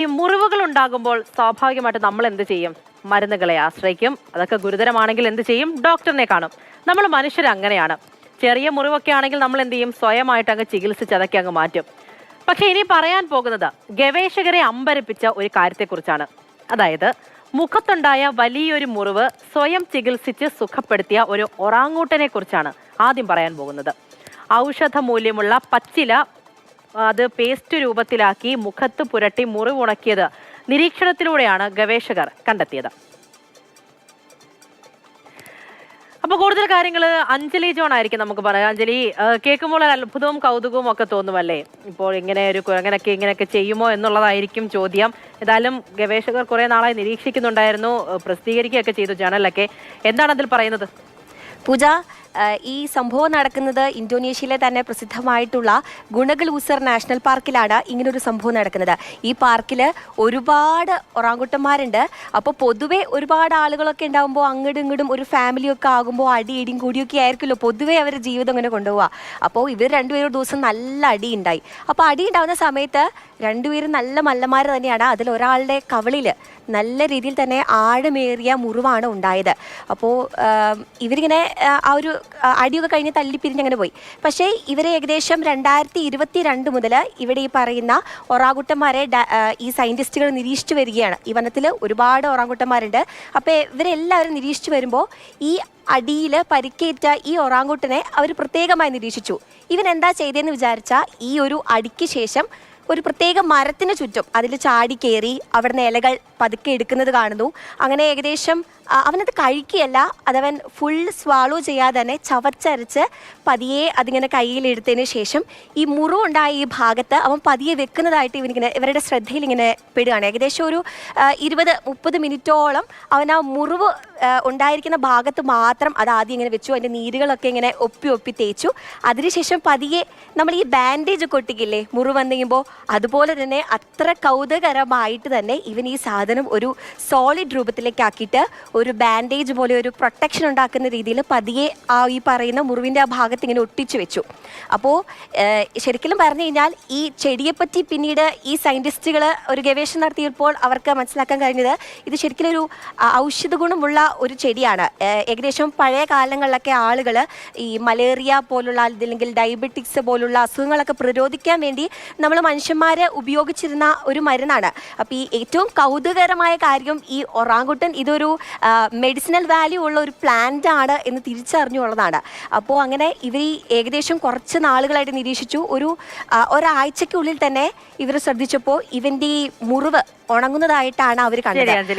ഈ മുറിവുകൾ ഉണ്ടാകുമ്പോൾ സ്വാഭാവികമായിട്ട് നമ്മൾ എന്ത് ചെയ്യും? മരുന്നുകളെ ആശ്രയിക്കും. അതൊക്കെ ഗുരുതരമാണെങ്കിൽ എന്ത് ചെയ്യും? ഡോക്ടറിനെ കാണും. നമ്മൾ മനുഷ്യർ അങ്ങനെയാണ്. ചെറിയ മുറിവൊക്കെ ആണെങ്കിൽ നമ്മൾ എന്ത് ചെയ്യും? സ്വയമായിട്ട് അങ്ങ് ചികിത്സിച്ച് അതൊക്കെ അങ്ങ് മാറ്റും. പക്ഷെ ഇനി പറയാൻ പോകുന്നത് ഗവേഷകരെ അമ്പരപ്പിച്ച ഒരു കാര്യത്തെക്കുറിച്ചാണ്. അതായത് മുഖത്തുണ്ടായ വലിയൊരു മുറിവ് സ്വയം ചികിത്സിച്ച് സുഖപ്പെടുത്തിയ ഒരു ഒറാങ്ങൂട്ടനെ കുറിച്ചാണ് ആദ്യം പറയാൻ പോകുന്നത്. ഔഷധ മൂല്യമുള്ള പച്ചില അത് പേസ്റ്റ് രൂപത്തിലാക്കി മുഖത്ത് പുരട്ടി മുറിവുണക്കിയത് നിരീക്ഷണത്തിലൂടെയാണ് ഗവേഷകർ കണ്ടെത്തിയത്. അപ്പൊ കൂടുതൽ കാര്യങ്ങൾ അഞ്ജലി ജോൺ ആയിരിക്കും നമുക്ക് പറയാം. അഞ്ജലി, കേൾക്കുമ്പോൾ അത്ഭുതവും കൗതുകവും ഒക്കെ തോന്നുമല്ലേ? ഇപ്പോൾ ഇങ്ങനെയൊക്കെ ചെയ്യുമോ എന്നുള്ളതായിരിക്കും ചോദ്യം. ഏതായാലും ഗവേഷകർ കുറെ നാളായി നിരീക്ഷിക്കുന്നുണ്ടായിരുന്നു, പ്രസിദ്ധീകരിക്കുകയൊക്കെ ചെയ്തു ജേണലൊക്കെ. എന്താണ് അതിൽ പറയുന്നത്? പൂജ, ഈ സംഭവം നടക്കുന്നത് ഇന്തോനേഷ്യയിലെ തന്നെ പ്രസിദ്ധമായിട്ടുള്ള ഗുണഗലൂസർ നാഷണൽ പാർക്കിലാണ് ഇങ്ങനൊരു സംഭവം നടക്കുന്നത്. ഈ പാർക്കിൽ ഒരുപാട് ഒറാങ്കുട്ടന്മാരുണ്ട്. അപ്പോൾ പൊതുവെ ഒരുപാട് ആളുകളൊക്കെ ഉണ്ടാകുമ്പോൾ അങ്ങോട്ടും ഇങ്ങോട്ടും ഒരു ഫാമിലിയൊക്കെ ആകുമ്പോൾ അടിയിടിയും കൂടിയൊക്കെ ആയിരിക്കുമല്ലോ പൊതുവെ അവരുടെ ജീവിതം ഇങ്ങനെ കൊണ്ടുപോവുക. അപ്പോൾ ഇവർ രണ്ടുപേരും ദിവസം നല്ല അടി ഉണ്ടായി. അപ്പോൾ അടി ഉണ്ടാകുന്ന സമയത്ത് രണ്ടുപേരും നല്ല മല്ലന്മാർ തന്നെയാണ്. അതിലൊരാളുടെ കവിളിൽ നല്ല രീതിയിൽ തന്നെ ആഴമേറിയ മുറിവാണ് ഉണ്ടായത്. അപ്പോൾ ഇവരിങ്ങനെ ആ ഒരു അടിയൊക്കെ കഴിഞ്ഞ് തല്ലിപ്പിരിഞ്ഞങ്ങനെ പോയി. പക്ഷേ ഇവരെ ഏകദേശം 2022 മുതൽ ഇവിടെ ഈ പറയുന്ന ഒറാങ്കുട്ടന്മാരെ ഈ സയൻറ്റിസ്റ്റുകൾ നിരീക്ഷിച്ചു വരികയാണ്. ഈ വനത്തിൽ ഒരുപാട് ഒറാങ്കുട്ടന്മാരുണ്ട്. അപ്പോൾ ഇവരെല്ലാവരും നിരീക്ഷിച്ചു വരുമ്പോൾ ഈ അടിയിൽ പരിക്കേറ്റ ഈ ഒറാങ്കുട്ടനെ അവർ പ്രത്യേകമായി നിരീക്ഷിച്ചു. ഇവൻ എന്താ ചെയ്തതെന്ന് വിചാരിച്ചാൽ ഈ ഒരു അടിക്ക് ശേഷം ഒരു പ്രത്യേക മരത്തിന് ചുറ്റും അതിൽ ചാടി കയറി അവിടുന്ന് ഇലകൾ പതുക്കെ എടുക്കുന്നത് കാണുന്നു. അങ്ങനെ ഏകദേശം അവനത് കഴിക്കുകയല്ല, അതവൻ ഫുൾ സ്വാളോ ചെയ്യാതെ തന്നെ ചവച്ചരച്ച് പതിയെ അതിങ്ങനെ കയ്യിലെടുത്തതിന് ശേഷം ഈ മുറിവുണ്ടായ ഈ ഭാഗത്ത് അവൻ പതിയെ വെക്കുന്നതായിട്ട് ഇവരുടെ ശ്രദ്ധയിൽ ഇങ്ങനെ പെടുകയാണ്. ഏകദേശം ഒരു 20-30 മിനിറ്റോളം അവൻ ആ മുറിവ് ഉണ്ടായിരിക്കുന്ന ഭാഗത്ത് മാത്രം അത് ആദ്യം ഇങ്ങനെ വെച്ചു. അതിൻ്റെ നീരുകളൊക്കെ ഇങ്ങനെ ഒപ്പി തേച്ചു. അതിനുശേഷം പതിയെ നമ്മൾ ഈ ബാൻഡേജ് ഒക്കെ ഒട്ടിക്കില്ലേ മുറിവ് വന്നെങ്കിൽ, അതുപോലെ തന്നെ അത്ര കൗതുകകരമായിട്ട് തന്നെ ഇവൻ ഈ സാധനം ഒരു സോളിഡ് രൂപത്തിലേക്ക് ആക്കിയിട്ട് ഒരു ബാൻഡേജ് പോലെ ഒരു പ്രൊട്ടക്ഷൻ ഉണ്ടാക്കുന്ന രീതിയിൽ പതിയെ ആ ഈ പറയുന്ന മുറിവിൻ്റെ ആ ഭാഗത്ത് ഇങ്ങനെ ഒട്ടിച്ചു വെച്ചു. അപ്പോൾ ശരിക്കും പറഞ്ഞു കഴിഞ്ഞാൽ ഈ ചെടിയെപ്പറ്റി പിന്നീട് ഈ സയൻറ്റിസ്റ്റുകൾ ഒരു ഗവേഷണം നടത്തിയപ്പോൾ അവർക്ക് മനസ്സിലാക്കാൻ കഴിഞ്ഞത് ഇത് ശരിക്കും ഒരു ഔഷധ ഗുണമുള്ള ഒരു ചെടിയാണ്. ഏകദേശം പഴയ കാലങ്ങളിലൊക്കെ ആളുകൾ ഈ മലേറിയ പോലുള്ള അല്ലെങ്കിൽ ഡയബറ്റിക്സ് പോലുള്ള അസുഖങ്ങളൊക്കെ പ്രതിരോധിക്കാൻ വേണ്ടി നമ്മൾ മനുഷ്യന്മാരെ ഉപയോഗിച്ചിരുന്ന ഒരു മരുന്നാണ്. അപ്പോൾ ഈ ഏറ്റവും കൗതുകകരമായ കാര്യം ഈ ഒറാങ്കുട്ടൻ ഇതൊരു മെഡിസിനൽ വാല്യൂ ഉള്ള ഒരു പ്ലാന്റ് ആണ് എന്ന് തിരിച്ചറിഞ്ഞുള്ളതാണ്. അപ്പോൾ അങ്ങനെ ഇവർ ഏകദേശം കുറച്ച് നാളുകളായിട്ട് നിരീക്ഷിച്ചു. ഒരാഴ്ചയ്ക്കുള്ളിൽ തന്നെ ഇവർ ശ്രദ്ധിച്ചപ്പോൾ ഇവൻ്റെ ഈ മുറിവ് ഉണങ്ങുന്നതായിട്ടാണ് അവർ കണ്ടത്.